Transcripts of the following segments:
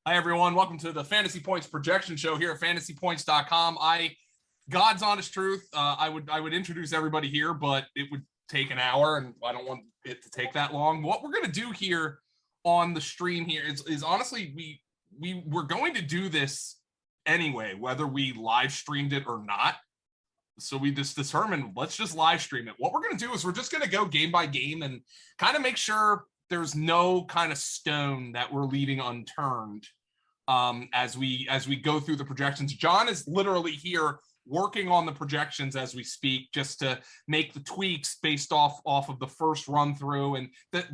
Hi, everyone. Welcome to the Fantasy Points Projection Show here at fantasypoints.com. God's honest truth, I would introduce everybody here, but it would take an hour, and I don't want it to take that long. What we're going to do here on the stream here is honestly, we're going to do this anyway, whether we live streamed it or not. So we just determined, let's just live stream it. What we're going to do is we're just going to go game by game and kind of make sure there's no kind of stone that we're leaving unturned as we go through the projections. John is literally here working on the projections as we speak, just to make the tweaks based off of the first run through. And that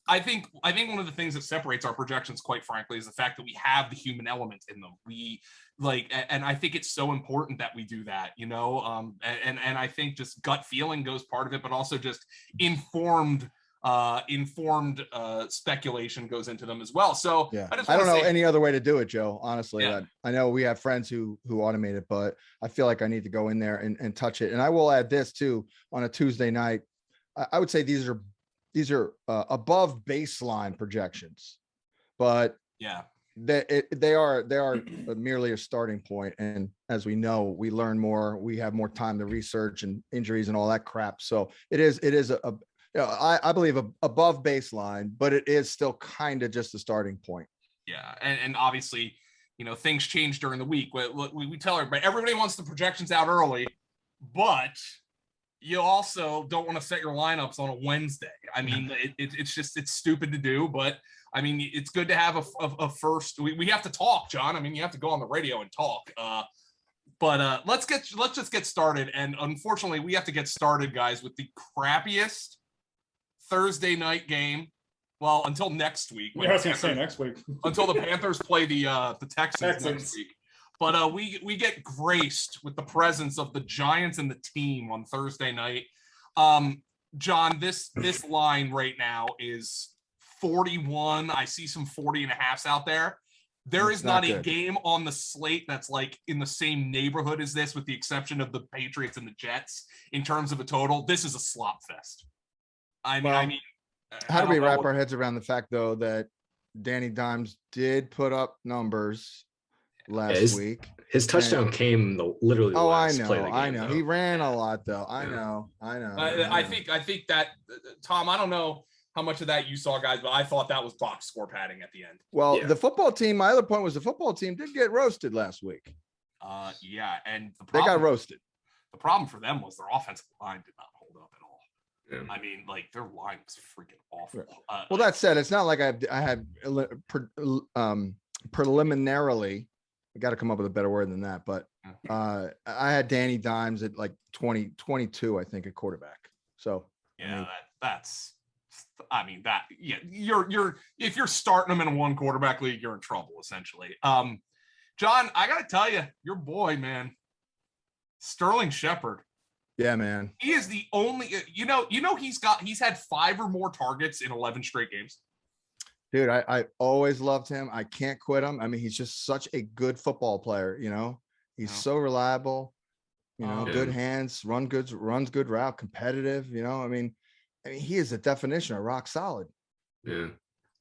I think one of the things that separates our projections, quite frankly, is the fact that we have the human element in them. And I think it's so important that we do that, and I think just gut feeling goes part of it, but also just informed speculation goes into them as well. So yeah, I don't know any other way to do it, Joe. Honestly, yeah. I know we have friends who automate it, but I feel like I need to go in there and touch it. And I will add this too: on a Tuesday night, I would say these are above baseline projections, but yeah, they are merely a starting point. And as we know, we learn more, we have more time to research and injuries and all that crap. So it is I believe above baseline, but it is still kind of just a starting point. Yeah. And obviously, things change during the week. We tell everybody wants the projections out early, but you also don't want to set your lineups on a Wednesday. I mean, it's stupid to do, but I mean, it's good to have a first. We have to talk, John. I mean, you have to go on the radio and talk. But let's just get started. And unfortunately, we have to get started, guys, with the crappiest Thursday night game. Well, until next week. Yeah, I was going to say next week. Until the Panthers play the Texans next week. But we get graced with the presence of the Giants and the team on Thursday night. John, this line right now is 41. I see some 40.5s out there. There is not a game on the slate that's like in the same neighborhood as this, with the exception of the Patriots and the Jets in terms of a total. This is a slop fest. I mean, how do we wrap our heads around the fact, though, that Danny Dimes did put up numbers last week? His touchdown came literally the last play of the game. I know. He ran a lot, though. I know. I think that, Tom, I don't know how much of that you saw, guys, but I thought that was box score padding at the end. Well, the football team, my other point was the football team did get roasted last week. Yeah, and they got roasted. The problem for them was their offensive line did not hold up at all. Yeah. I mean, like, their line was freaking awful. Well, that said, it's not like I had preliminarily, I got to come up with a better word than that, but I had Danny Dimes at like 22, I think, at quarterback. So yeah, you're if you're starting them in a one quarterback league, you're in trouble essentially. John, I gotta tell you, your boy, man, Sterling Shepard. Yeah, man. He is the only, he's had 5 or more targets in 11 straight games. Dude, I always loved him. I can't quit him. I mean, he's just such a good football player, He's so reliable, good hands, runs good route, competitive, I mean, he is a definition of rock solid. Yeah.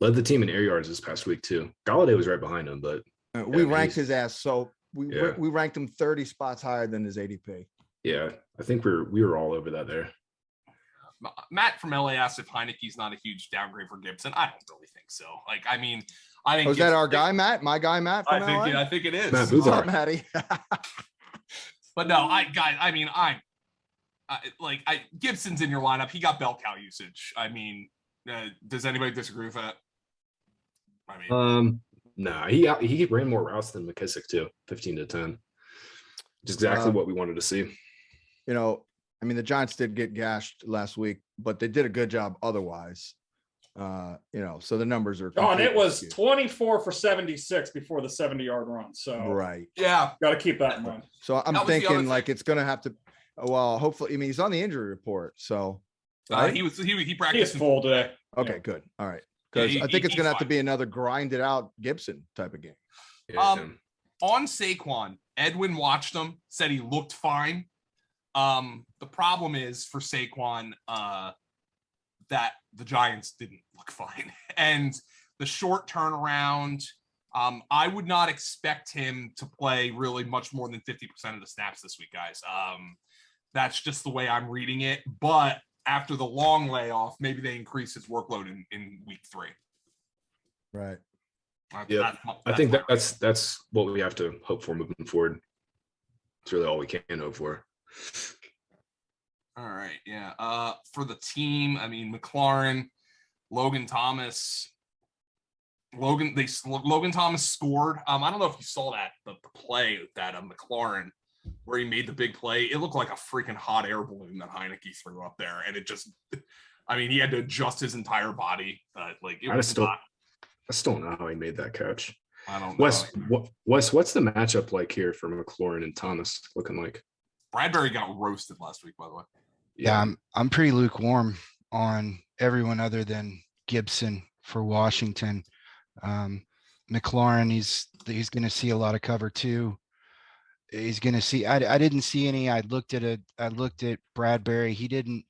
Led the team in air yards this past week too. Galladay was right behind him, but we ranked his ass. So we ranked him 30 spots higher than his ADP. Yeah. I think we were all over that there. Matt from LA asked if Heineke's not a huge downgrade for Gibson. I don't really think so. Like, I think was that our guy, Matt? My guy, Matt? From LA? I think it is. Matt Boothart. Matty. But no, Gibson's in your lineup. He got bell cow usage. I mean, does anybody disagree with that? No, he ran more routes than McKissick too, 15-10. Just exactly what we wanted to see. The Giants did get gashed last week, but they did a good job otherwise. So the numbers are. Oh, and it was 24 for 76 before the 70-yard run. So right, yeah, got to keep that in mind. So I'm thinking like it's going to have to. Well, hopefully, he's on the injury report. So right? he practiced full today. Okay, good. All right, because I think it's going to have to be another grinded out Gibson type of game. Yeah. On Saquon, Edwin watched him, said he looked fine. The problem is for Saquon that the Giants didn't look fine, and the short turnaround. I would not expect him to play really much more than 50% of the snaps this week, guys. That's just the way I'm reading it. But after the long layoff, maybe they increase his workload in week 3. Right. Yeah, I think that's what we have to hope for moving forward. It's really all we can hope for. All right. Yeah. For the team, I mean, McLaurin, Logan Thomas. Logan Thomas scored. I don't know if you saw that the play that McLaurin where he made the big play. It looked like a freaking hot air balloon that Heineke threw up there, and it just, I mean, he had to adjust his entire body. I still don't know how he made that catch. I don't know. What's the matchup like here for McLaurin and Thomas looking like? Bradbury got roasted last week, by the way. Yeah, I'm pretty lukewarm on everyone other than Gibson for Washington. McLaurin, he's going to see a lot of cover too. He's going to see. I didn't see any. I looked at Bradbury. He didn't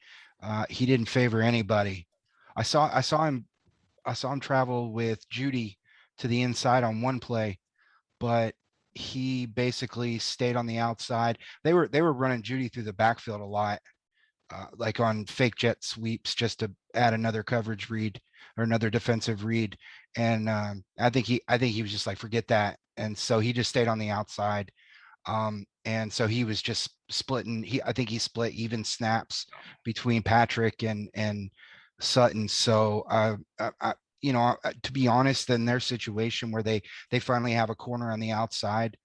favor anybody. I saw him travel with Judy to the inside on one play, but he basically stayed on the outside. They were running Judy through the backfield a lot, like on fake jet sweeps, just to add another coverage read or another defensive read. And I think he was just like, forget that. And so he just stayed on the outside. And so he was just splitting. I think he split even snaps between Patrick and Sutton. So to be honest, in their situation where they finally have a corner on the outside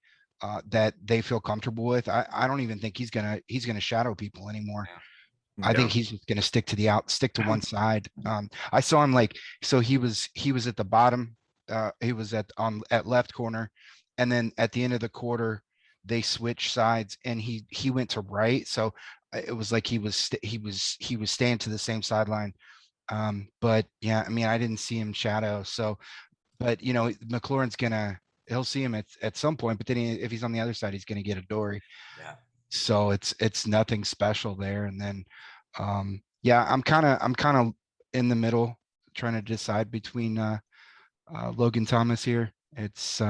that they feel comfortable with, I don't even think he's gonna shadow people anymore. I think he's just gonna stick to one side. I saw him so he was at the bottom. He was at left corner, and then at the end of the quarter they switched sides and he went to right. So it was like he was staying to the same sideline. But yeah, I mean, I didn't see him shadow. So, but McLaurin's he'll see him at some point, but then if he's on the other side, he's going to get a Dory. Yeah. So it's nothing special there. And then, I'm kind of in the middle trying to decide between, Logan Thomas here. It's,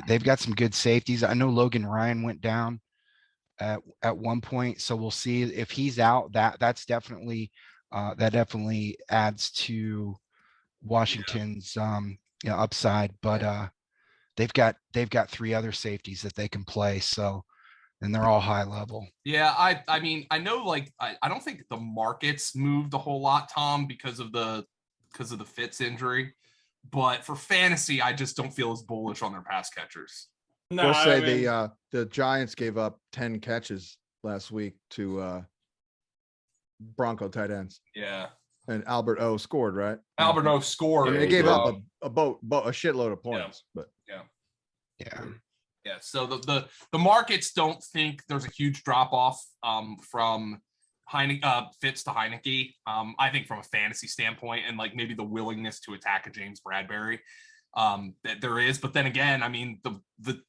they've got some good safeties. I know Logan Ryan went down at one point, so we'll see if he's out. That definitely adds to Washington's upside. But they've got 3 other safeties that they can play, so, and they're all high level. Yeah, I mean, I know, I don't think the markets moved a whole lot, Tom, because of the Fitz injury. But for fantasy, I just don't feel as bullish on their pass catchers. No, we'll say the Giants gave up 10 catches last week to Bronco tight ends. Yeah. And Albert O scored, right? Albert O scored. I mean, they gave up a shitload of points, but yeah. So the markets don't think there's a huge drop off from Fitz to Heineke. I think from a fantasy standpoint and maybe the willingness to attack a James Bradbury, that there is. But then again, I mean, the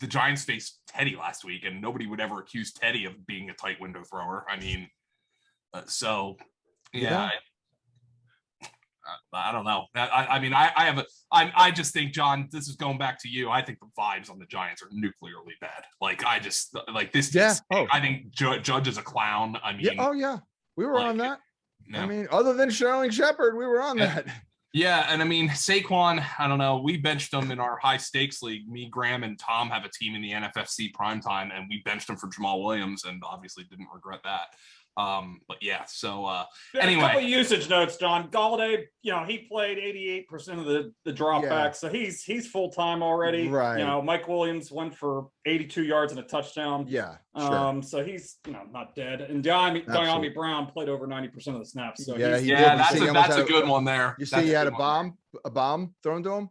Giants faced Teddy last week, and nobody would ever accuse Teddy of being a tight window thrower. I mean, I don't know. I just think, John, this is going back to you. I think the vibes on the Giants are nuclearly bad. This. Yeah. I think Judge is a clown. I mean, we were on that. No. I mean, other than Sterling Shepard, we were on that. Yeah, and I mean, Saquon, I don't know. We benched him in our high stakes league. Me, Graham, and Tom have a team in the NFFC primetime, and we benched him for Jamal Williams, and obviously didn't regret that. But yeah, so anyway. A couple of usage notes, John. Galladay, he played 88% of the dropbacks, so he's full time already. Right. Mike Williams went for 82 yards and a touchdown. Yeah. Sure. So he's not dead. And Diami Brown played over 90% of the snaps. So that's a good one there. You see, he had a bomb thrown to him.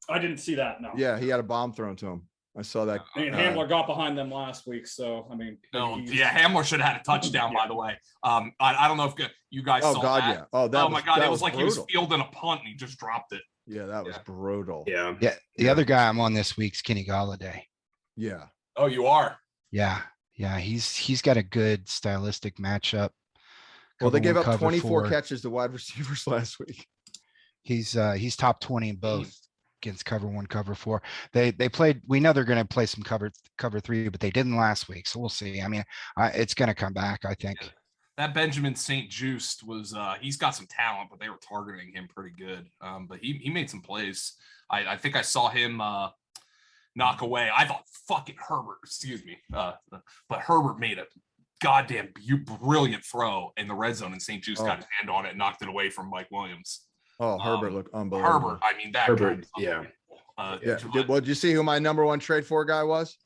I didn't see that. No. Yeah, he had a bomb thrown to him. I saw that. I mean, Hamler got behind them last week, so I mean. Hamler should have had a touchdown. By the way, I don't know if you guys saw that. Yeah. Oh my God! It was like brutal. He was fielding a punt and he just dropped it. Yeah, that was brutal. Yeah. The other guy I'm on this week's Kenny Galladay. Yeah. Oh, you are. Yeah. He's got a good stylistic matchup. Well, they gave up 24 catches to wide receivers last week. He's top 20 in both against cover 1, cover 4. They played. We know they're going to play some cover 3, but they didn't last week, so we'll see. I mean, it's going to come back, I think. Yeah. That Benjamin St. Just was he's got some talent, but they were targeting him pretty good. But he made some plays. I think I saw him knock away. I thought fucking Herbert, excuse me. But Herbert made a goddamn brilliant throw in the red zone, and St. Just got his hand on it and knocked it away from Mike Williams. Oh, Herbert looked unbelievable. Herbert, I mean, that Herbert, guy, yeah. Did you see who my number 1 trade for guy was?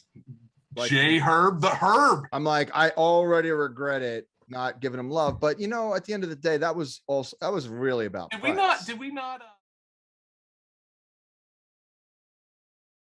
Like, J Herb, the Herb. I'm like, I already regret it not giving him love, but at the end of the day, that was really about. Did price. we not